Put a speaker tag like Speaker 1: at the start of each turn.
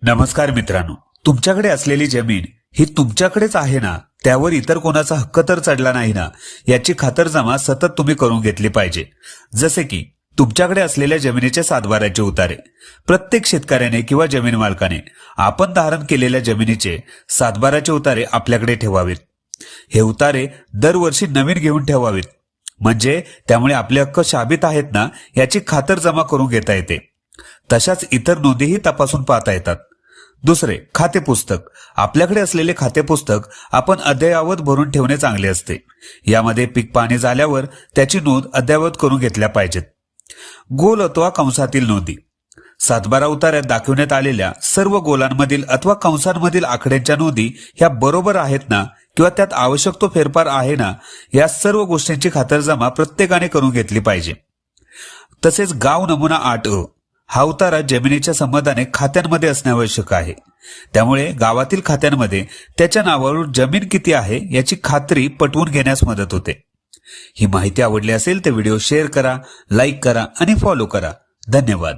Speaker 1: नमस्कार मित्रांनो, तुमच्याकडे असलेली जमीन ही तुमच्याकडेच आहे ना, त्यावर इतर कोणाचा हक्क तर चढला नाही ना, याची खातरजमा सतत तुम्ही करून घेतली पाहिजे। जसे की तुमच्याकडे असलेल्या जमिनीचे सातबाराचे उतारे प्रत्येक शेतकऱ्याने किंवा जमीन मालकाने आपण धारण केलेल्या जमिनीचे सातबाराचे उतारे आपल्याकडे ठेवावेत। हे उतारे दरवर्षी नवीन घेऊन ठेवावेत, म्हणजे त्यामुळे आपले हक्क शाबित आहेत ना याची खातरजमा करून घेता येते। तशाच इतर नोंदीही तपासून पाहता येतात। दुसरे, खाते पुस्तक। आपल्याकडे असलेले खाते पुस्तक आपण अद्ययावत भरून ठेवणे चांगले असते। यामध्ये पीक पाणी झाल्यावर त्याची नोंद अद्ययावत करून घेतल्या पाहिजेत। गोल अथवा कंसातील नोंदी। सातबारा उतार्यात दाखवण्यात आलेल्या सर्व गोलांमधील अथवा कंसांमधील आकड्यांच्या नोंदी ह्या बरोबर आहेत ना, किंवा त्यात आवश्यक तो फेरफार आहे ना, या सर्व गोष्टींची खातरजमा प्रत्येकाने करून घेतली पाहिजे। तसेच गाव नमुना 8अ हा उतारा जमिनीच्या संबंधाने खात्यांमध्ये असणे आवश्यक आहे। त्यामुळे गावातील खात्यांमध्ये त्याच्या नावावर जमीन किती आहे याची खात्री पटवून घेण्यास मदत होते। ही माहिती आवडली असेल तर व्हिडिओ शेअर करा, लाईक करा आणि फॉलो करा। धन्यवाद।